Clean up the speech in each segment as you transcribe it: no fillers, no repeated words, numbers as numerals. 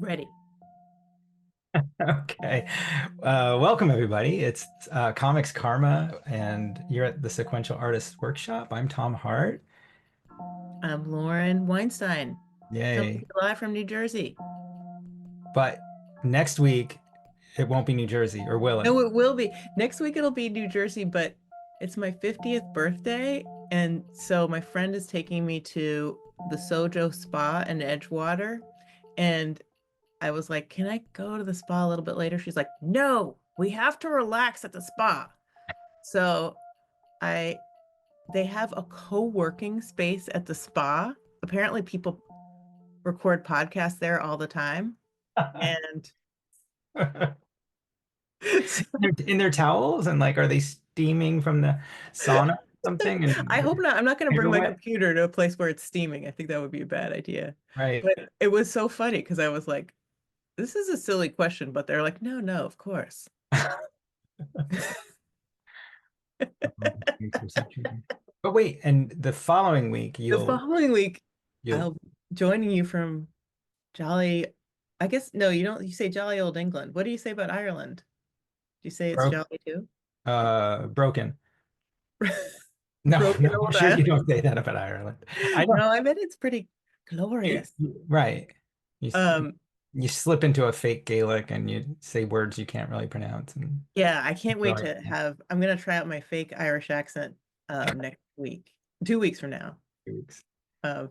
Ready. Okay. Welcome everybody. It's Comics Karma, and you're at the Sequential Artists Workshop. I'm Tom Hart. I'm Lauren Weinstein, coming to Yay. you live from New Jersey. But next week it won't be New Jersey, or will it? No, it will be. Next week it'll be New Jersey, but it's my 50th birthday. And so my friend is taking me to the Sojo Spa in Edgewater. And I was like, can I go to the spa a little bit later? She's like, no, we have to relax at the spa. So I they have a co-working space at the spa. Apparently people record podcasts there all the time. And In their towels, and like, are they steaming from the sauna or something? I hope And not. I'm not going to bring hair my wet? computer to a place where it's steaming. I think that would be a bad idea. Right. But it was so funny because I was like, this is a silly question, but they're like, no, no, of course. But wait, and the following week The you'll following week, you'll I'll be joining you from jolly, I guess, no, you don't, you say jolly old England. What do you say about Ireland? Do you say it's broke jolly too? broken. No, no, Broken I'm old sure you Ireland. don't say that about Ireland. I don't. No, I bet it's pretty glorious. Right. You Um, you slip into a fake Gaelic and you say words you can't really pronounce, and yeah, I can't you're wait like, to have, I'm gonna try out my fake Irish accent next week, 2 weeks from now. 2 weeks. Um,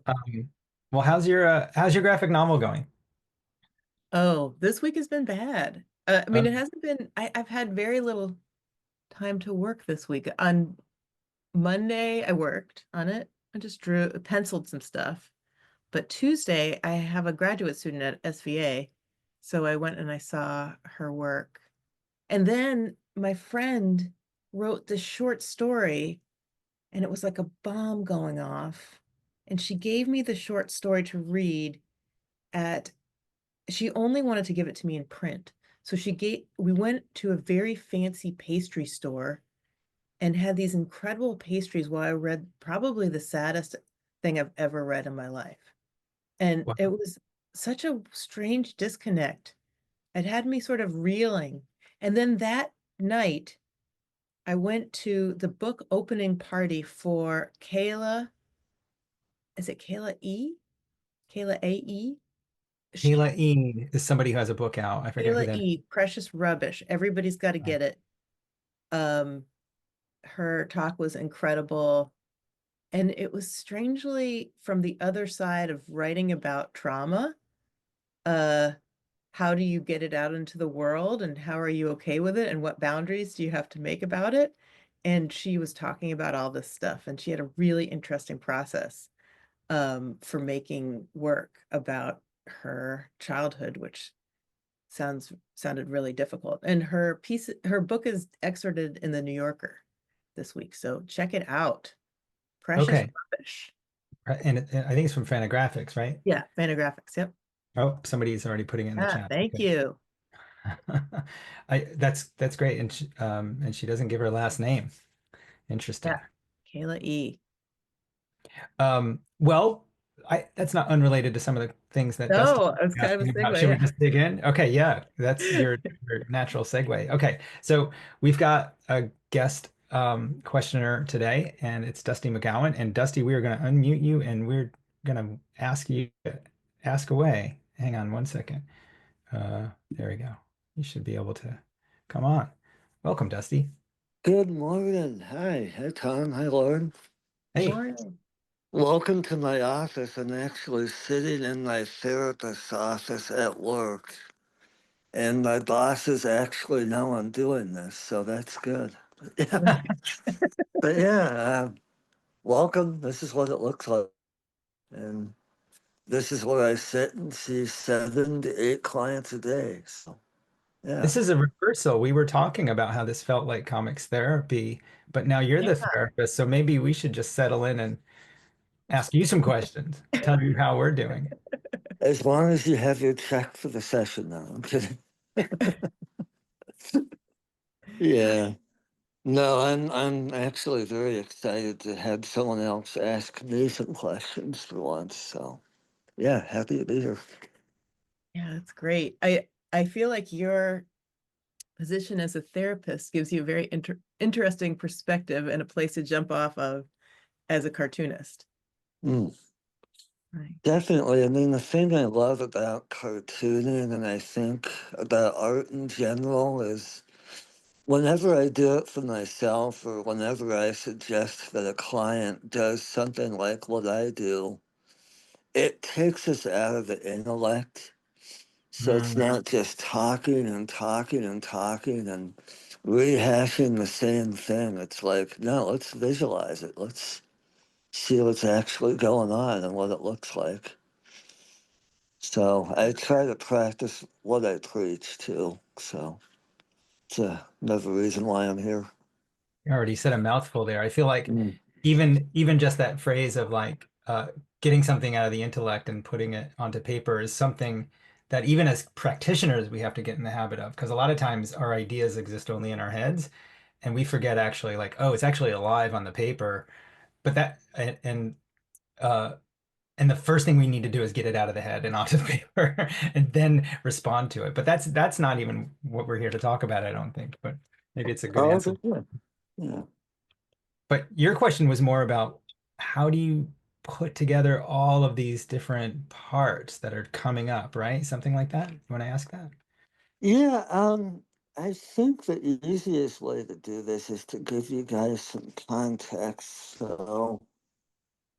Well, how's your graphic novel going? oh, this week has been bad. I mean, it Um, hasn't been, I've had very little time to work this week. On Monday, I worked on it. I just penciled some stuff. But Tuesday, I have a graduate student at SVA. So I went and I saw her work. And then my friend wrote this short story, and it was like a bomb going off. And she gave me the short story to read at she only wanted to give it to me in print. So we went to a very fancy pastry store and had these incredible pastries while I read probably the saddest thing I've ever read in my life. And wow. it was such a strange disconnect. It had me sort of reeling. And then that night, I went to the book opening party for Kayla. Is it Kayla E? Kayla AE? She Kayla E is somebody who has a book out. I forget who Kayla that is. E, Precious Rubbish. Everybody's got to get it. Um, her talk was incredible. And it was strangely from the other side of writing about trauma. Uh, how do you get it out into the world and how are you okay with it and what boundaries do you have to make about it? And she was talking about all this stuff and she had a really interesting process for making work about her childhood, which sounded really difficult. And her book is excerpted in the New Yorker this week. So check it out. Precious Okay. Rubbish. And I think it's from Fantagraphics, right? Yeah, Fantagraphics. Yep. Oh, somebody's already putting it in the Yeah, chat. thank Okay. you. That's great. And she doesn't give her last name. Yeah, Interesting. Kayla E. Well, that's not unrelated to some of the things that Dusty No, it was was kind of a asking about. segue. Should we Yeah. just dig in? Okay, yeah, that's your natural segue. Okay, so we've got a guest questioner today, and it's Dusty McGowan. And Dusty, we are going to unmute you, and we're going to ask you to ask away. Hang on one second. There we go. You should be able to come on. Welcome, Dusty. Good morning. Hi. Hi, Tom. Hi, Lauren. Hey. Morning. Welcome to my office. I'm actually sitting in my therapist's office at work. And my boss is actually know I'm doing this, so that's good. Yeah. But yeah, welcome. This is what it looks like. And this is where I sit and see 7 to 8 clients a day. So, This yeah. is a reversal. We were talking about how this felt like comics therapy, but now you're Yeah. the therapist, so maybe we should just settle in and ask you some questions, tell you how we're doing. As long as you have your check for the session now. I'm kidding. Yeah. No, I'm actually very excited to have someone else ask me some questions for once. So yeah, happy to be here. Yeah, that's great. I feel like your position as a therapist gives you a very interesting perspective and a place to jump off of as a cartoonist. Mm, Right. definitely. I mean, the thing I love about cartooning and I think about art in general is whenever I do it for myself or whenever I suggest that a client does something like what I do, it takes us out of the intellect. So it's Mm. not just talking and talking and talking and rehashing the same thing. It's like, no, let's visualize it. Let's see what's actually going on and what it looks like. So I try to practice what I preach too. So it's another reason why I'm here. You already said a mouthful there. I feel like Mm. even just that phrase of like getting something out of the intellect and putting it onto paper is something that even as practitioners we have to get in the habit of, because a lot of times our ideas exist only in our heads and we forget actually like, oh, it's actually alive on the paper. But that uh and the first thing we need to do is get it out of the head and onto the paper and then respond to it. But that's not even what we're here to talk about, I don't think. But maybe it's a good Oh, answer. okay. Yeah. Yeah. But your question was more about how do you put together all of these different parts that are coming up, right? Something like that. You want to ask that? Yeah, I think the easiest way to do this is to give you guys some context. So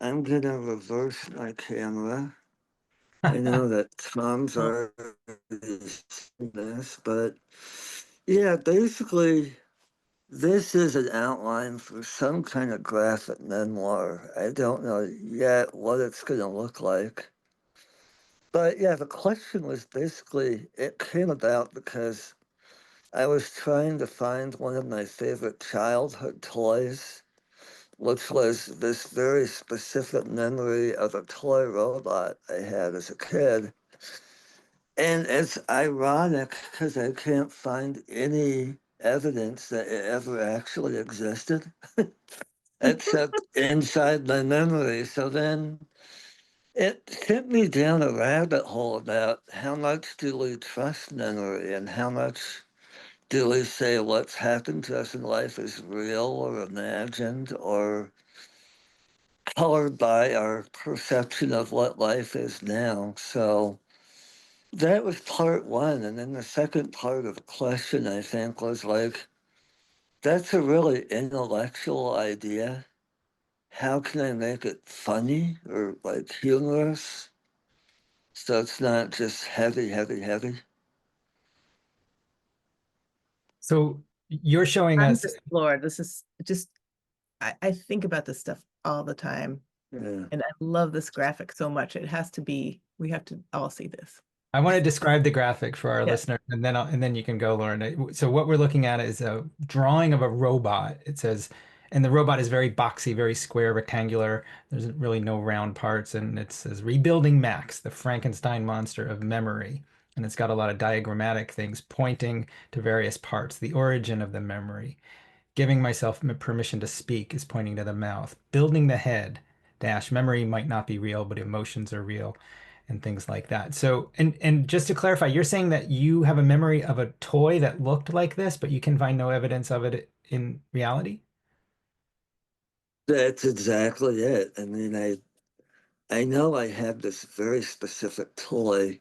I'm gonna reverse my camera. I know that Tom's Oh, already seen this, but yeah, basically, this is an outline for some kind of graphic memoir. I don't know yet what it's gonna look like. But yeah, the question was basically, it came about because I was trying to find one of my favorite childhood toys, which was this very specific memory of a toy robot I had as a kid. And it's ironic because I can't find any evidence that it ever actually existed, except inside my memory. So then it sent me down a rabbit hole about how much do we trust memory and how much do we say what's happened to us in life is real or imagined or colored by our perception of what life is now. So that was part one. And then the second part of the question, I think, was like, that's a really intellectual idea. How can I make it funny or like humorous? So it's not just heavy, heavy, heavy. So you're showing I'm us, just floored. This is just, I think about this stuff all the time. Yeah. And I love this graphic so much. It has to be, we have to all see this. I want to describe the graphic for our Yeah. listener, and then you can go, Lauren. So what we're looking at is a drawing of a robot. It says, and the robot is very boxy, very square, rectangular. There's really no round parts, and it says rebuilding Max, the Frankenstein monster of memory. And it's got a lot of diagrammatic things pointing to various parts, the origin of the memory. Giving myself permission to speak is pointing to the mouth. Building the head, dash, memory might not be real, but emotions are real, and things like that. So, and just to clarify, you're saying that you have a memory of a toy that looked like this, but you can find no evidence of it in reality? That's exactly it. I mean, I know I had this very specific toy,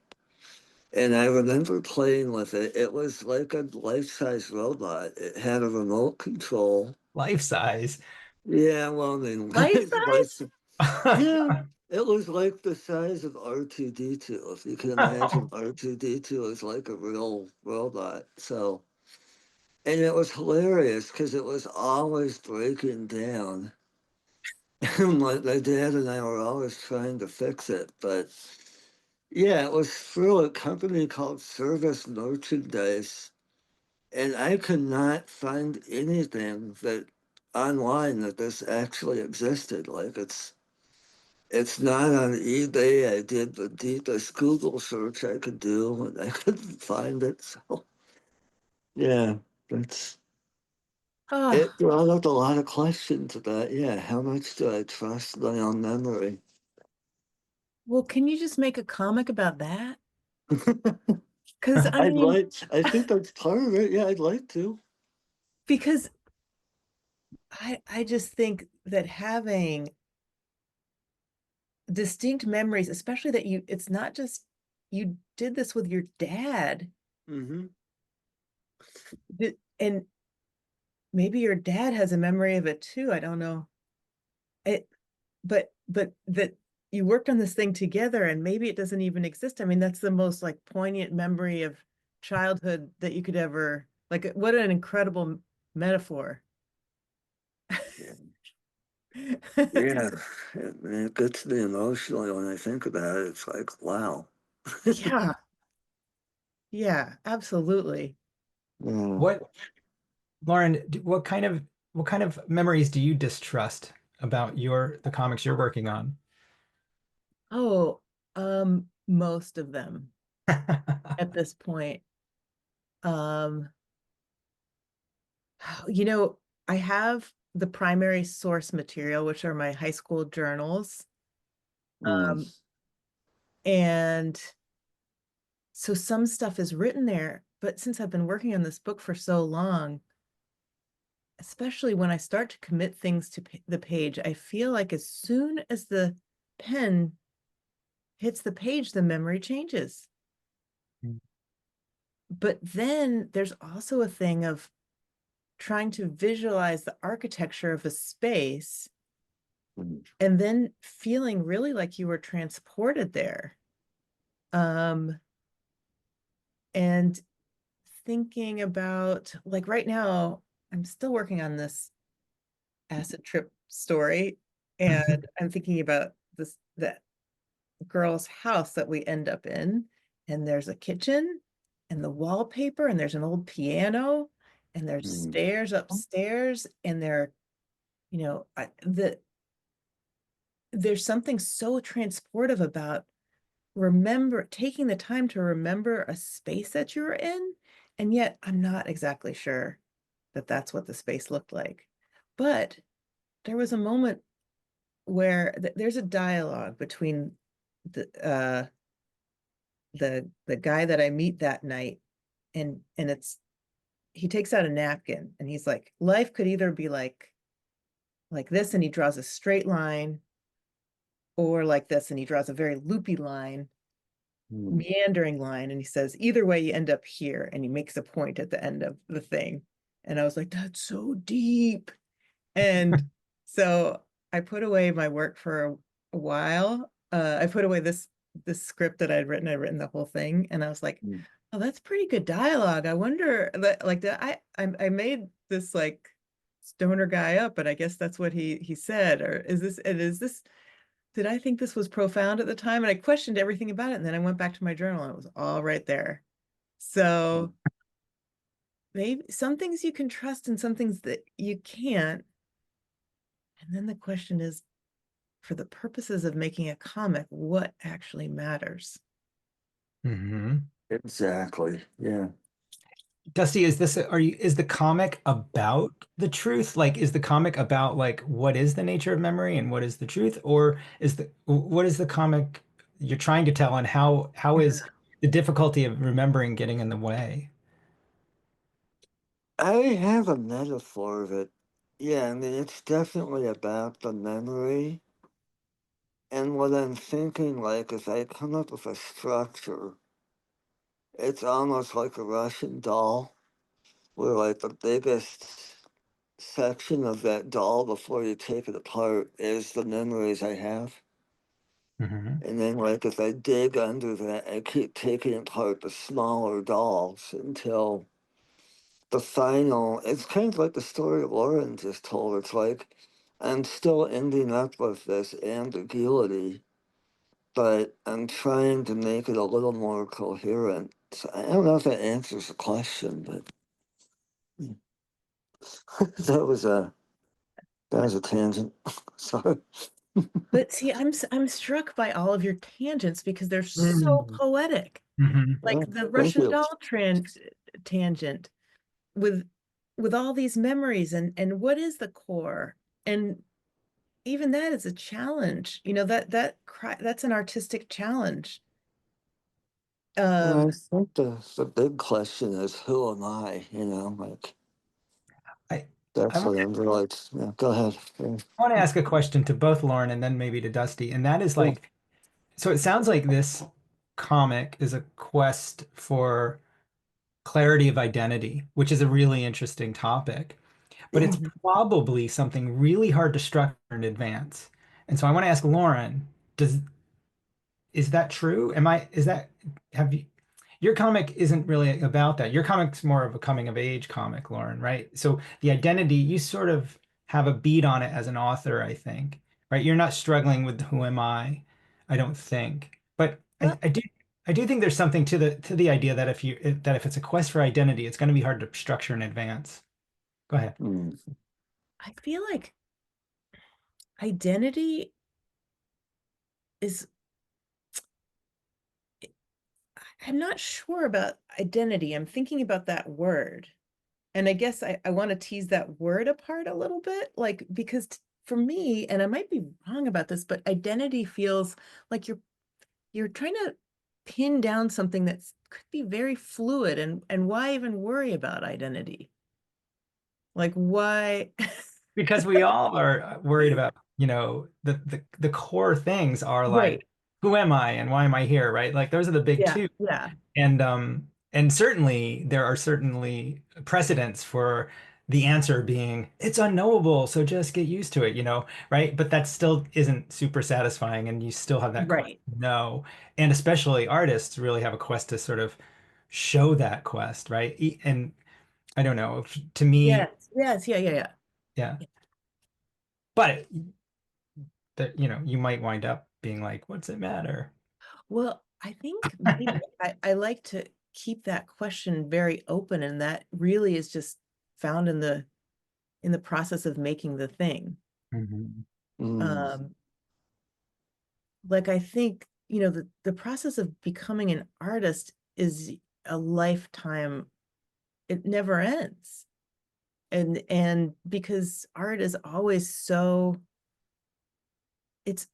and I remember playing with it. It was like a life-size robot. It had a remote control. Life size. Yeah, well, I mean, Life it's size? yeah, it was like the size of R2D2. If you can imagine, R2D2 is like a real robot. So, and it was hilarious because it was always breaking down. My dad and I were always trying to fix it, but yeah, it was through a company called Service Merchandise, and I could not find anything that online that this actually existed. Like it's not on eBay. I did the deepest Google search I could do, and I couldn't find it. So yeah, that's Oh, it. Brought up a lot of questions about yeah, how much do I trust my own memory? well, can you just make a comic about that? Because I mean, I think that's part of it. Yeah, I'd like to. because I just think that having distinct memories, especially that it's not just you did this with your dad, Mm-hmm. and maybe your dad has a memory of it too. I don't know. It, but that you worked on this thing together and maybe it doesn't even exist. I mean, that's the most like poignant memory of childhood that you could ever, like, what an incredible metaphor. Yeah. Yeah, it gets me emotionally when I think about it. It's like, wow. Yeah, yeah, absolutely. Yeah. What, Lauren, what kind of memories do you distrust about the comics you're working on? Oh, most of them at this point. Um, you know, I have the primary source material, which are my high school journals. Mm. Um, and so some stuff is written there, but since I've been working on this book for so long, especially when I start to commit things to the page, I feel like as soon as the pen hits the page, the memory changes. But then there's also a thing of trying to visualize the architecture of a space Mm. and then feeling really like you were transported there. Um, and thinking about, like, right now, I'm still working on this acid trip story, and I'm thinking about this that girl's house that we end up in, and there's a kitchen and the wallpaper, and there's an old piano, and there's Mm. stairs upstairs, and there's something so transportive about taking the time to remember a space that you're in, and yet I'm not exactly sure that that's what the space looked like. But there was a moment where there's a dialogue between the the guy that I meet that night, and he takes out a napkin and he's like, life could either be like this, and he draws a straight line, or like this, and he draws a very loopy line, Mm. meandering line, and he says, either way you end up here, and he makes a point at the end of the thing. And I was like, that's so deep. And so I put away my work for a while. I put away this script that I'd written the whole thing, and I was like, Mm. oh, that's pretty good dialogue. I wonder that, like, that I made this like stoner guy up, but I guess that's what he said. Or is this, did I think this was profound at the time? And I questioned everything about it, and then I went back to my journal and it was all right there. So maybe some things you can trust and some things that you can't. And then the question is, for the purposes of making a comic, what actually matters? Mhm. Exactly. Yeah. Dusty, is the comic about the truth? Like, is the comic about like what is the nature of memory and what is the truth? Or what is the comic you're trying to tell, and how Yeah. is the difficulty of remembering getting in the way? I have a metaphor of it. Yeah, I mean, it's definitely about the memory. And what I'm thinking, like, if I come up with a structure, it's almost like a Russian doll, where, like, the biggest section of that doll before you take it apart is the memories I have. Mhm. And then, like, if I dig under that, I keep taking apart the smaller dolls until the final. It's kind of like the story Lauren just told. It's like I'm still ending up with this ambiguity, but I'm trying to make it a little more coherent. So I don't know if that answers the question, but that was a that was a tangent. Sorry. But see, I'm struck by all of your tangents because they're so Mm. poetic. Mhm. Like Oh, the thank Russian you. doll tangent with all these memories, and what is the core? And even that is a challenge. That's an artistic challenge. Well, Um, I think the big question is, who am I? You know, like I I that's want what I'm really. Yeah, go ahead. Yeah. I want to ask a question to both Lauren and then maybe to Dusty, and that is Yeah. like, so it sounds like this comic is a quest for clarity of identity, which is a really interesting topic, but it's mhm. probably something really hard to structure in advance. And so I want to ask Lauren, does is that true? Is that, have you, your comic isn't really about that. Your comic's more of a coming of age comic, Lauren, right? So the identity, you sort of have a beat on it as an author, I think, right? You're not struggling with who am I don't think. But Well, I do think there's something to the idea that if it's a quest for identity, it's going to be hard to structure in advance. Go ahead. Mm. I feel like identity is, I'm not sure about identity. I'm thinking about that word. And I guess I want to tease that word apart a little bit, like, because for me, and I might be wrong about this, but identity feels like you're trying to pin down something that could be very fluid, and why even worry about identity? Like, why? Because we all are worried about, the core things are like, Right. who am I and why am I here, right? Like those are the big Yeah. two. Yeah. And certainly there are certainly precedents for the answer being it's unknowable, so just get used to it, right? But that still isn't super satisfying, and you still have that quest Right. to know. And especially artists really have a quest to sort of show that quest, right? And I don't know, to me, Yes. Yes. Yeah. Yeah. Yeah. yeah. But that, you might wind up being like, what's it matter? Well, I think maybe I like to keep that question very open, and that really is just found in the process of making the thing. Mhm. Mm. Um, like I think, the process of becoming an artist is a lifetime, it never ends. And because art is always so, it's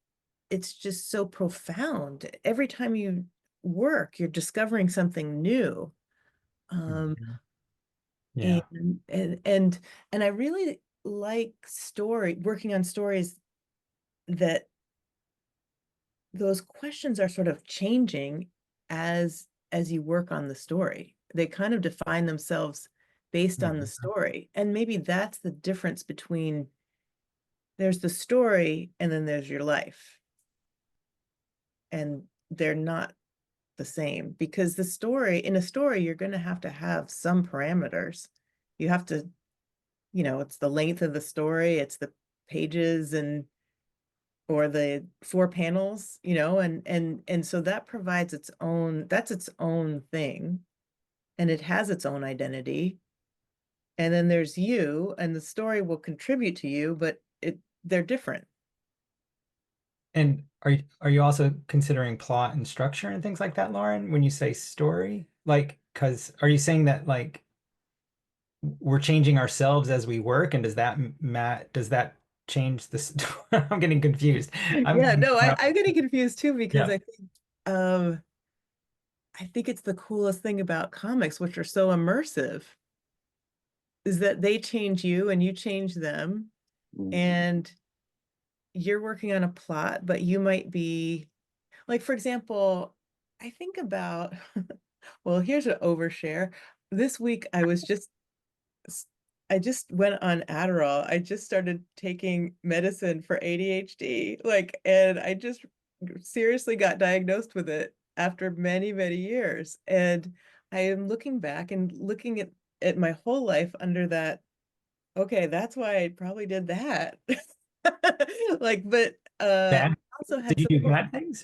it's just so profound. Every time you work, you're discovering something new. Um, Mhm. Yeah. and and and and I really like working on stories that those questions are sort of changing as you work on the story. They kind of define themselves based on the Mhm. story. And maybe that's the difference between, there's the story and then there's your life. And they're not the same, because in a story, you're going to have some parameters. You have to, it's the length of the story, it's the pages, and or the four panels, and so that provides that's its own thing, and it has its own identity. And then there's you, and the story will contribute to you, but they're different. And are you also considering plot and structure and things like that, Lauren, when you say story? Like, because are you saying that like we're changing ourselves as we work, and does that change this? I'm getting confused. I'm Yeah, getting no, caught up. I'm getting confused too, because Yeah. um I think it's the coolest thing about comics, which are so immersive, is that they change you and you change them, Mm. and you're working on a plot, but you might be, like, for example, I think about, well, here's an overshare. This week s- I just went on Adderall. I just started taking medicine for ADHD. Like, and I just seriously got diagnosed with it after many, many years. And I am looking back and looking at my whole life under that, okay, that's why I probably did that. Like, but Bad. also had Did you do support. bad things,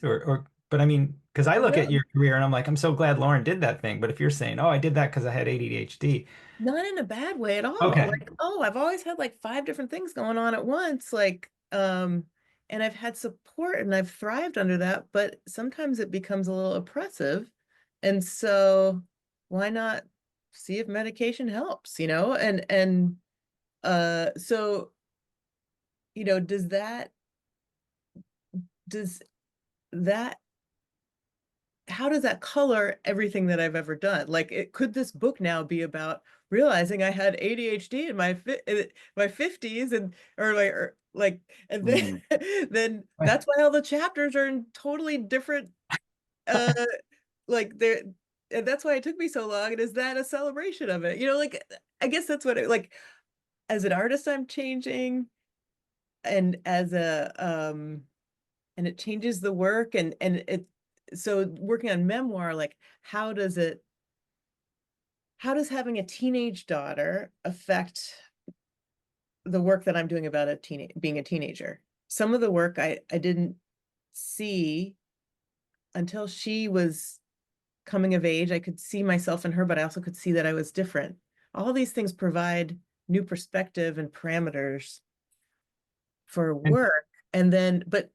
but I mean, because I look No, at your career and I'm like, I'm so glad Lauren did that thing. But if you're saying, oh, I did that because I had ADHD, not in a bad way at all. okay. Like, oh, I've always had like five different things going on at once. Like, and I've had support and I've thrived under that, but sometimes it becomes a little oppressive. And so why not see if medication helps, so, does that how does that color everything that I've ever done? Like, could this book now be about realizing I had ADHD in my 50s and or like and then Mm. then that's why all the chapters are in totally different uh like they're and that's why it took me so long. And is that a celebration of it? Like I guess that's what as an artist I'm changing, and as a and it changes the work, and it so working on memoir, like how does having a teenage daughter affect the work that I'm doing about being a teenager? Some of the work I didn't see until she was coming of age. I could see myself in her, but I also could see that I was different. All these things provide new perspective and parameters for And work. And then, but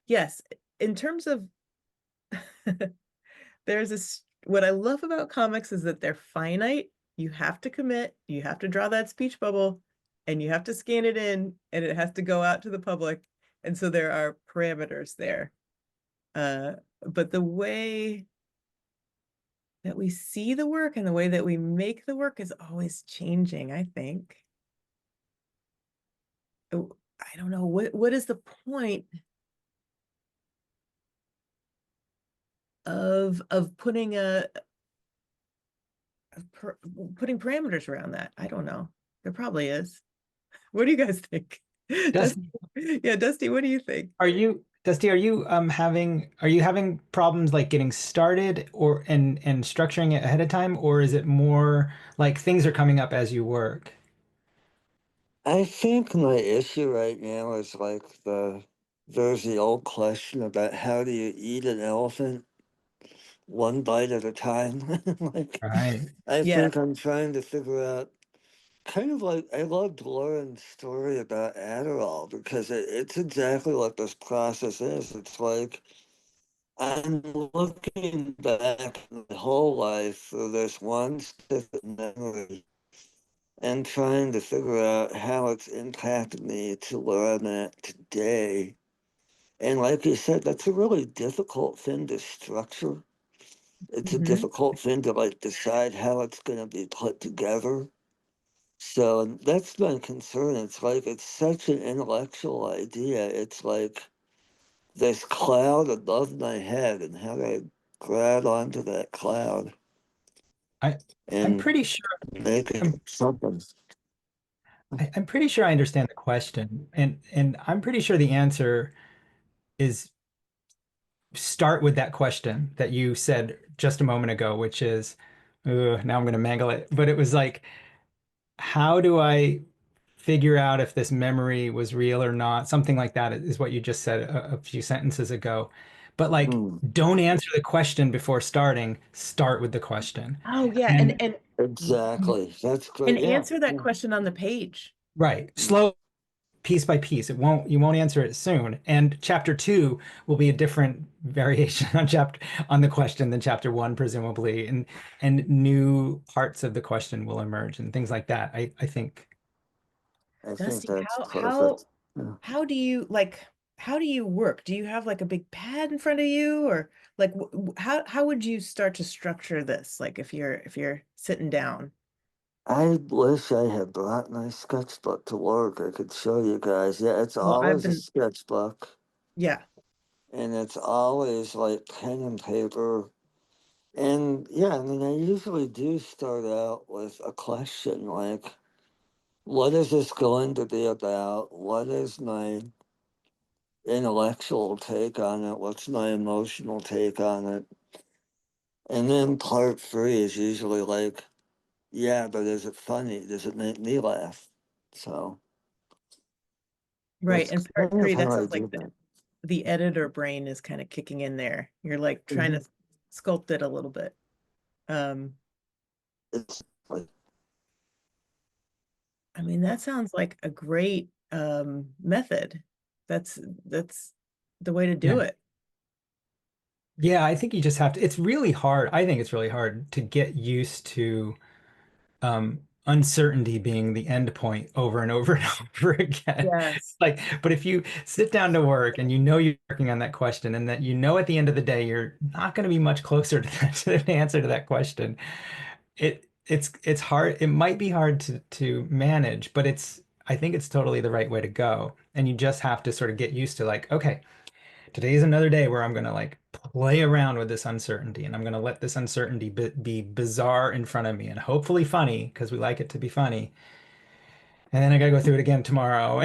yes, in terms of there's this, what I love about comics is that they're finite. You have to commit, you have to draw that speech bubble, and you have to scan it in, and it has to go out to the public. And so there are parameters there. Uh, but the way that we see the work and the way that we make the work is always changing, I think. I don't know, what is the point of putting parameters around that? I don't know. There probably is. What do you guys think? Dusty, Dusty, yeah, Dusty, what do you think? Dusty, are you having problems like getting started or and structuring it ahead of time, or is it more like things are coming up as you work? I think my issue right now is like there's the old question about how do you eat an elephant one bite at a time. Like, Right. I Yeah. think I'm trying to figure out kind of like I loved Lauren's story about Adderall because it's exactly what this process is. It's like I'm looking back my whole life through this one specific memory and trying to figure out how it's impacted me to where I'm at today. And like you said, that's a really difficult thing to structure. It's a Hmm. difficult thing to like decide how it's going to be put together. So that's my concern. It's like it's such an intellectual idea. It's like this cloud above my head, and how do I grab onto that cloud I I'm and pretty sure make it I'm something? I'm pretty sure I understand the question, and I'm pretty sure the answer is start with that question that you said just a moment ago, which is, ugh, now I'm going to mangle it, but it was like, how do I figure out if this memory was real or not? Something like that is what you just said a few sentences ago. But like, Hmm, don't answer the question before starting. Start with the question. Oh yeah, And exactly. That's and great. Yeah. answer that Yeah. question on the page. right, Mm. slow piece by piece. You won't answer it soon. And chapter two will be a different variation on chapter on the question than chapter one, presumably. And new parts of the question will emerge and things like that. I think. I think Dusty, that's how perfect. Yeah. how do you like how do you work? Do you have like a big pad in front of you, or like how would you start to structure this? Like if you're sitting down. I wish I had brought my sketchbook to work. I could show you guys. Yeah, it's Well, I've always a been, sketchbook, yeah. and it's always like pen and paper. And yeah, I mean, I usually do start out with a question like, what is this going to be about? What is my intellectual take on it? What's my emotional take on it? And then part three is usually like, yeah, but is it funny? Does it make me laugh? So Right. that's And part kind of three, how that I sounds do like that. the editor brain is kind of kicking in there. You're like trying Mhm. to sculpt it a little bit. Um, It's like, I mean, that sounds like a great method. That's the way to do Yeah. it. Yeah, I think you just have to, it's really hard. I think it's really hard to get used to uncertainty being the end point over and over and over again. Yes. Like, but if you sit down to work and you know you're working on that question and that you know at the end of the day you're not going to be much closer to, to the answer to that question, it's hard. It might be hard to manage, but I think it's totally the right way to go. And you just have to sort of get used to like, okay, today's another day where I'm going to like play around with this uncertainty and I'm going to let this uncertainty be bizarre in front of me and hopefully funny because we like it to be funny. And then I got to go through it again tomorrow,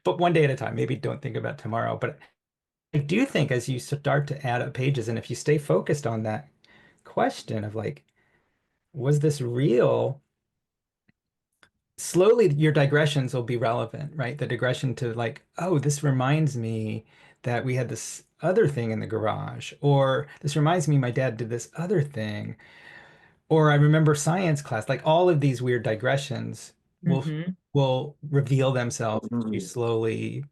but one day at a time. Maybe don't think about tomorrow. But I do think as you start to add up pages and if you stay focused on that question of like, was this real? Slowly your digressions will be relevant, right? The digression to like, oh, this reminds me that we had this other thing in the garage, or this reminds me my dad did this other thing, or I remember science class. Like all of these weird digressions Hmm. will reveal themselves as you Mhm. slowly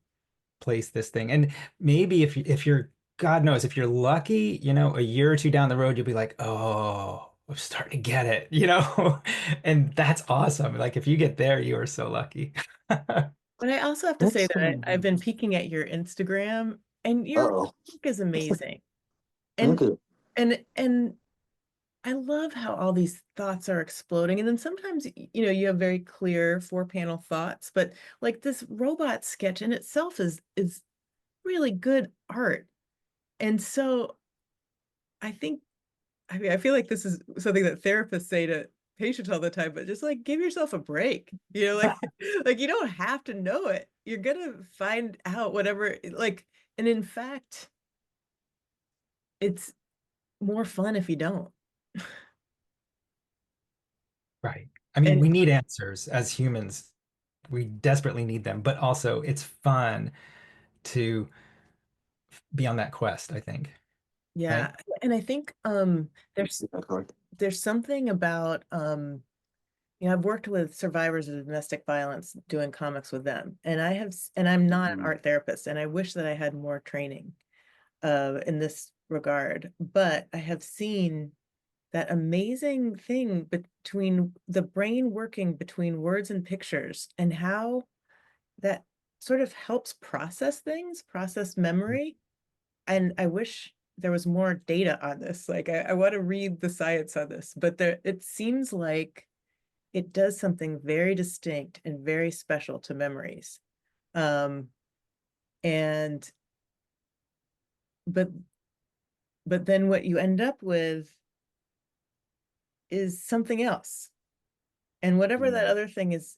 place this thing. And maybe if you're God knows if you're lucky, a year or two down the road, you'll be like, oh, I'm starting to get it, And that's awesome. Like if you get there, you are so lucky. But I also have to say That's that I've been peeking at your Instagram and your uh-oh. work is amazing. Thank And you. and I love how all these thoughts are exploding. And then sometimes, you have very clear four-panel thoughts, but like this robot sketch in itself is really good art. And so I think, I mean, I feel like this is something that therapists say to patients all the time, but just like give yourself a break. Like like you don't have to know it. You're gonna find out whatever like, and in fact, it's more fun if you don't. Right. I mean, And we need answers as humans. We desperately need them, but also it's fun to be on that quest, I think. Right? yeah, and I think there's something about I've worked with survivors of domestic violence doing comics with them, and and I'm not an Mhm. art therapist, and I wish that I had more training in this regard, but I have seen that amazing thing between the brain working between words and pictures and how that sort of helps process things, process memory. And I wish there was more data on this. Like I want to read the science on this, but it seems like it does something very distinct and very special to memories. Um, and but but then what you end up with is something else. And whatever that Mhm. other thing is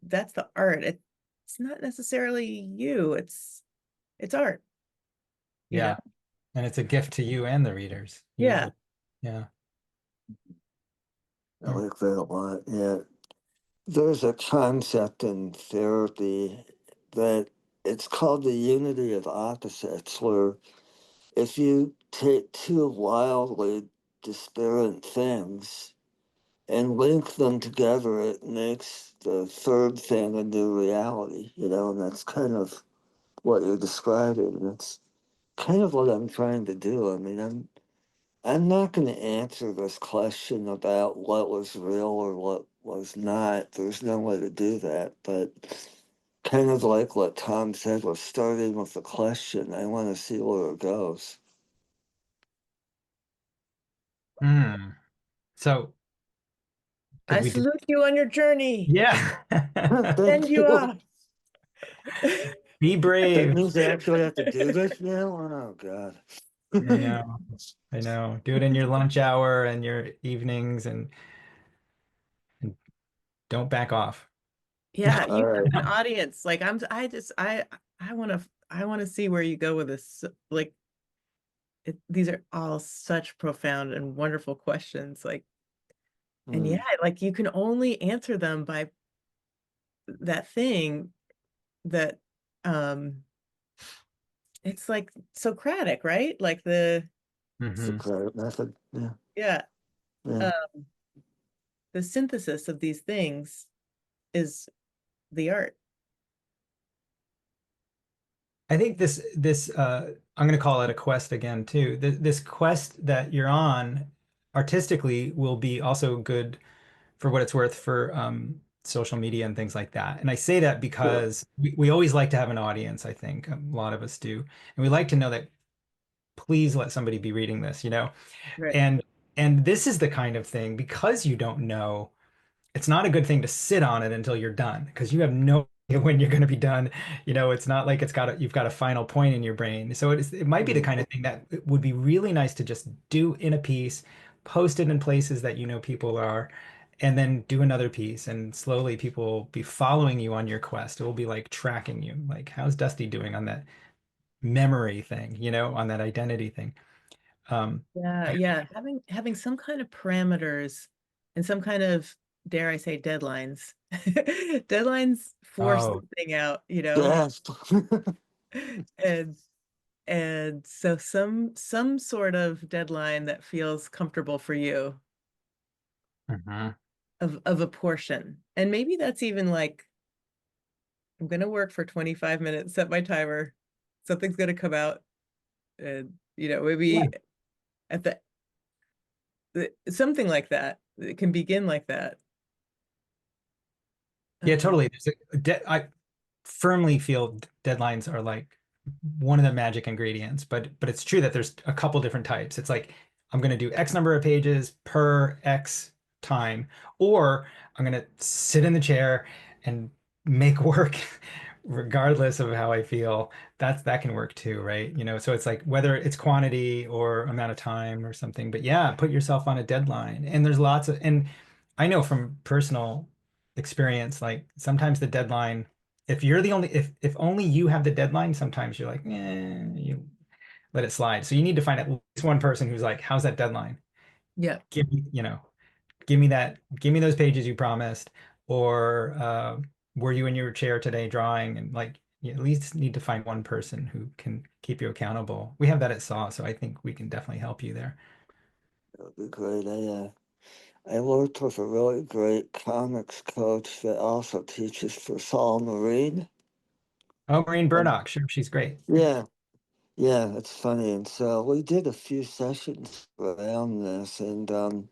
that's the art. It's not necessarily you. It's art, you know? Yeah. And it's a gift to you and the readers, Yeah. usually. Yeah. I Mm. like that a lot. Yeah. There's a concept in therapy that it's called the unity of opposites, where if you take two wildly disparate things and link them together, it makes the third thing a new reality, and that's kind of what you're describing. That's kind of what I'm trying to do. I mean, I'm not going to answer this question about what was real or what was not. There's no way to do that. But kind of like what Tom said, we're starting with the question. I want to see where it goes. Mm. So could I we do, salute you on your journey. yeah. Send Thank you you. off. Be That brave. means I actually have to do this now? Oh, God. I know. I know. Do it in your lunch hour and your evenings and don't back off. Yeah, All you have right. an audience. Like I want to see where you go with this. Like these are all such profound and wonderful questions. Like, and yeah, Mm, like you can only answer them by that thing that um it's like Socratic, right? Like Hmm. Socratic method. Yeah. yeah, Yeah. uh, the synthesis of these things is the art. I think this I'm going to call it a quest again too. This quest that you're on artistically will be also good for what it's worth for social media and things like that. And I say that Sure. because we always like to have an audience, I think a lot of us do. And we like to know that please let somebody be reading this, you know? Right. And this is the kind of thing because you don't know, it's not a good thing to sit on it until you're done because you have no idea when you're going to be done. You know, it's not like you've got a final point in your brain. So it might be the Mm. kind of thing that it would be really nice to just do in a piece, post it in places that you know people are, and then do another piece. And slowly people will be following you on your quest. It will be like tracking you. Like, how's Dusty doing on that memory thing, you know, on that identity thing? Um, Yeah, yeah. Having some kind of parameters and some kind of, dare I say, deadlines. Deadlines force oh, the thing out, you know. Yes. And so some sort of deadline that feels comfortable for you mhm. of a portion. And maybe that's even like, I'm gonna work for 25 minutes, set my timer, something's gonna come out, and Yeah. maybe at something like that. It can begin like that. Yeah, Um, totally. I firmly feel deadlines are like one of the magic ingredients, but it's true that there's a couple different types. It's like I'm going to do X number of pages per X time, or I'm going to sit in the chair and make work regardless of how I feel. That can work too, right? You know, so it's like whether it's quantity or amount of time or something. But yeah, put yourself on a deadline. And there's lots of, and I know from personal experience, like sometimes the deadline, if you're the only, if only you have the deadline, sometimes you're like, you let it slide. So you need to find at least one person who's like, how's that deadline? yeah. Give me, you know, give me those pages you promised, or were you in your chair today drawing? And like, you at least need to find one person who can keep you accountable. We have that at SAW, so I think we can definitely help you there. That'd be great. I worked with a really great comics coach that also teaches for Saul Marine. Oh, Maureen And Burdock, sure, she's great. yeah, yeah, it's funny. And so we did a few sessions around this. And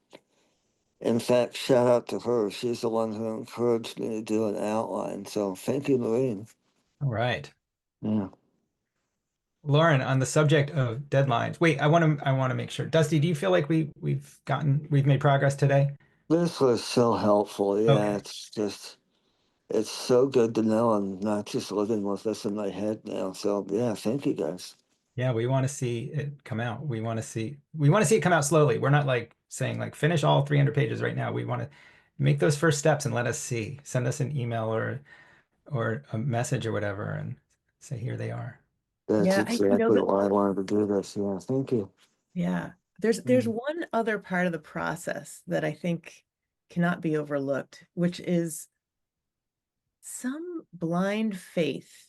in fact, shout out to her. She's the one who encouraged me to do an outline. So thank you, Marine. All right. Yeah. Lauren, on the subject of deadlines, wait, I want to make sure. Dusty, do you feel like we've made progress today? This was so helpful. Yeah, Okay. it's just, it's so good to know I'm not just living with this in my head now. So yeah, thank you guys. Yeah, we want to see it come out. We want to see it come out slowly. We're not like saying like finish all 300 pages right now. We want to make those first steps and let us see. Send us an email or a message or whatever and say here they are. That's Yeah, exactly why I wanted to do this. Yeah, thank you. yeah. There's Mm. one other part of the process that I think cannot be overlooked, which is some blind faith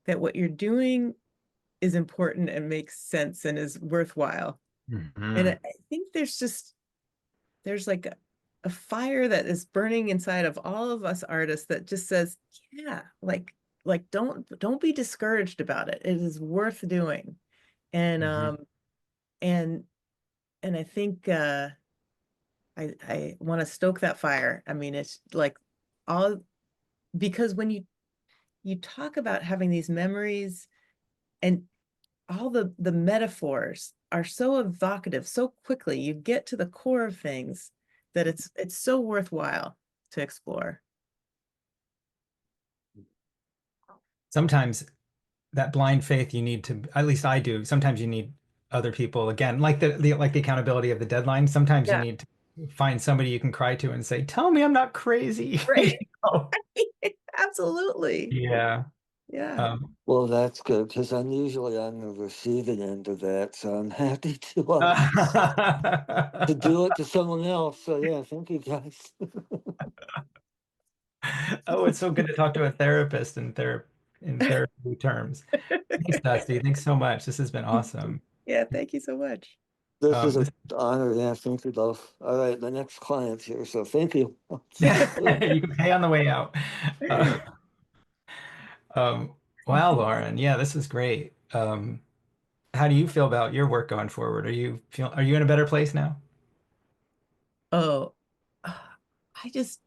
that what you're doing is important and makes sense and is worthwhile. And I Mhm. think there's like a fire that is burning inside of all of us artists that just says, yeah, like don't be discouraged about it. It is worth doing. And Mhm. and I think I want to stoke that fire. I mean, it's like all because when you talk about having these memories and all the metaphors are so evocative so quickly, you get to the core of things that it's so worthwhile to explore. Sometimes that blind faith you need to, at least I do. Sometimes you need other people again, like the accountability of the deadline. Sometimes you Yeah, need to find somebody you can cry to and say, "Tell me I'm not crazy." You right. know? Absolutely. Yeah. Yeah. Um, Well, that's good because I'm usually on the receiving end of that, so I'm happy to do it to someone else. So yeah, thank you guys. oh, it's so good to talk to a therapist in therapy terms. Thanks, Dusty. Thanks so much. This has been awesome. Yeah, thank you so much. This is This an honor. Yeah, thank you both. All right, the next client's here, so thank you. I'll see you soon. you can pay on the way out. Uh, wow, Lauren. Yeah, this is great. How do you feel about your work going forward? Are you in a better place now? Oh, I just,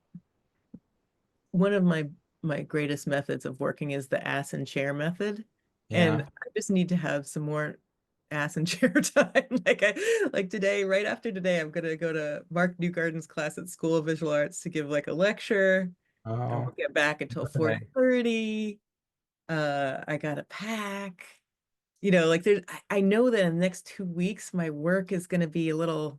one of my greatest methods of working is the ass and chair method. And Yeah. I just need to have some more ass and chair time. Like today, right after today, I'm gonna go to Mark Newgarden's class at School of Visual Arts to give like a lecture. I Oh, won't get back until today. 4:30. I gotta pack. You know, like there's I know that in the next 2 weeks my work is gonna be a little,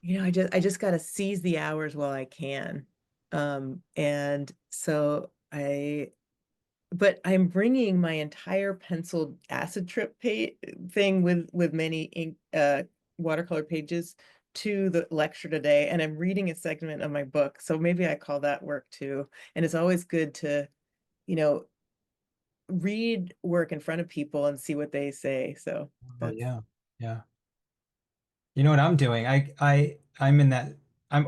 I just gotta seize the hours while I can. And so but I'm bringing my entire penciled acid trip thing with many ink watercolor pages to the lecture today, and I'm reading a segment of my book. So maybe I call that work too. And it's always good to, you know, read work in front of people and see what they say. So Oh that's yeah. Yeah. You know what I'm doing? I'm in that I'm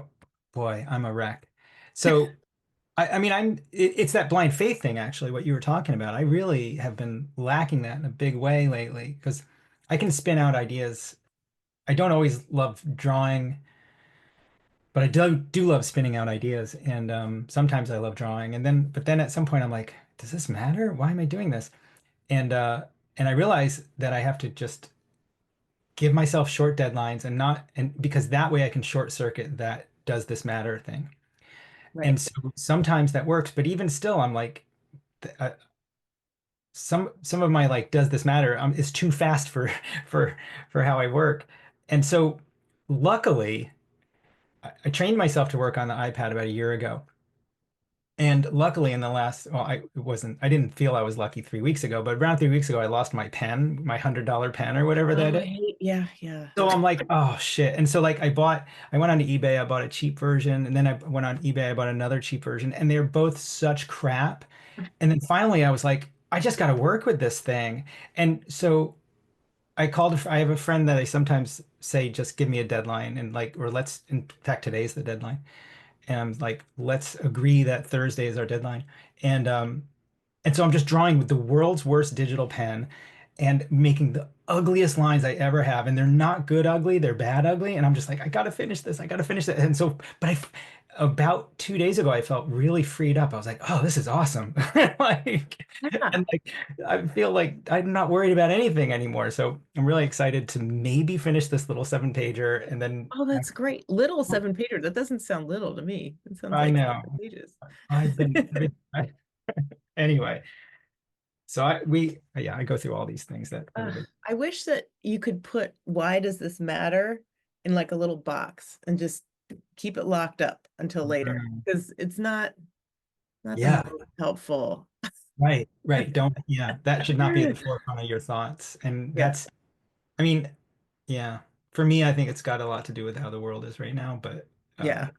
boy, I'm a wreck. So I mean it's that blind faith thing actually, what you were talking about. I really have been lacking that in a big way lately because I can spin out ideas. I don't always love drawing, but I do love spinning out ideas. And sometimes I love drawing. But then at some point I'm like, does this matter? Why am I doing this? And I realize that I have to just give myself short deadlines and because that way I can short circuit that does this matter thing. And right. so sometimes that works, but even still, I'm like, uh, some of my like, does this matter? Is too fast for for for how I work. And so luckily, I trained myself to work on the iPad about a year ago. And luckily in the last, well, I didn't feel I was lucky 3 weeks ago, but around 3 weeks ago, I lost my pen, my $100 pen or whatever that Oh, is. yeah, yeah. So I'm like, oh shit. And so like I went on to eBay, I bought a cheap version, and then I went on eBay, I bought another cheap version, and they're both such crap. And then finally I was like, I just got to work with this thing. And so I have a friend that I sometimes say, just give me a deadline and like, or in fact, today's the deadline. And I'm like, let's agree that Thursday is our deadline. And and so I'm just drawing with the world's worst digital pen and making the ugliest lines I ever have. And they're not good ugly, they're bad ugly. And I'm just like, I gotta finish this. I gotta finish it. And so, about 2 days ago, I felt really freed up. I was like, oh, this is awesome. Like, Yeah. and like I feel like I'm not worried about anything anymore. So I'm really excited to maybe finish this little 7 pager and then Oh, that's great. Little 7 pager. That doesn't sound little to me. It sounds I like know 7 pages. anyway. So I go through all these things that everybody. I wish that you could put why does this matter in like a little box and just keep it locked up until later, Mhm. because it's not the Yeah, most helpful. right, right. Don't, yeah, that should not be at the forefront of your thoughts. And Yeah, I mean, yeah, for me, I think it's got a lot to do with how the world is right now. But yeah.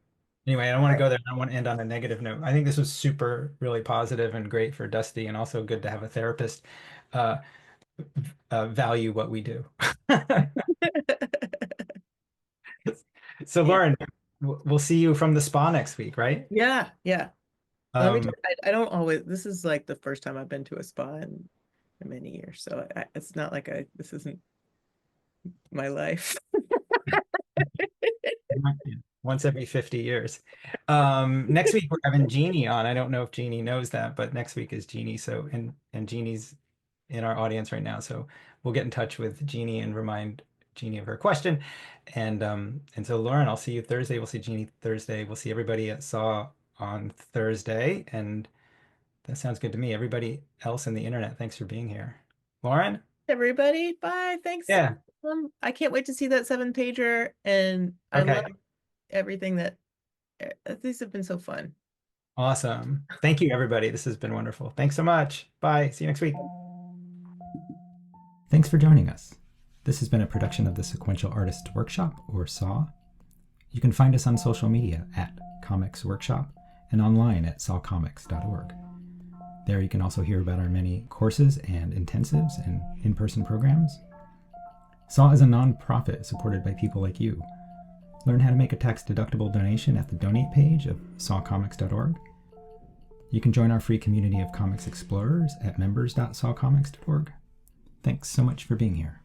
anyway, I don't want to Right. go there. I don't want to end on a negative note. I think this was super, really positive and great for Dusty, and also good to have a therapist uh, value what we do. So, Yeah. Lauren, we'll see you from the spa next week, right? Yeah, yeah. Let me Um, tell you, I don't always, this is like the first time I've been to a spa in many years. So it's not like this isn't my life. Once every 50 years. Next week we're having Jeannie on. I don't know if Jeannie knows that, but next week is Jeannie. So and Jeannie's in our audience right now. So we'll get in touch with Jeannie and remind Jeannie of her question. And so Lauren, I'll see you Thursday. We'll see Jeannie Thursday. We'll see everybody at Saw on Thursday. And that sounds good to me. Everybody else in the internet, thanks for being here. Lauren? Everybody, bye. Thanks. Yeah. I can't wait to see that 7 pager, and I love Okay. everything that these have been so fun. Awesome. Thank you, everybody. This has been wonderful. Thanks so much. Bye. See you next week. Thanks for joining us. This has been a production of the Sequential Artist Workshop, or SAW. You can find us on social media at Comics Workshop and online at sawcomics.org. There you can also hear about our many courses and intensives and in-person programs. SAW is a non-profit supported by people like you. Learn how to make a tax-deductible donation at the donate page of sawcomics.org. You can join our free community of comics explorers at members.sawcomics.org. Thanks so much for being here.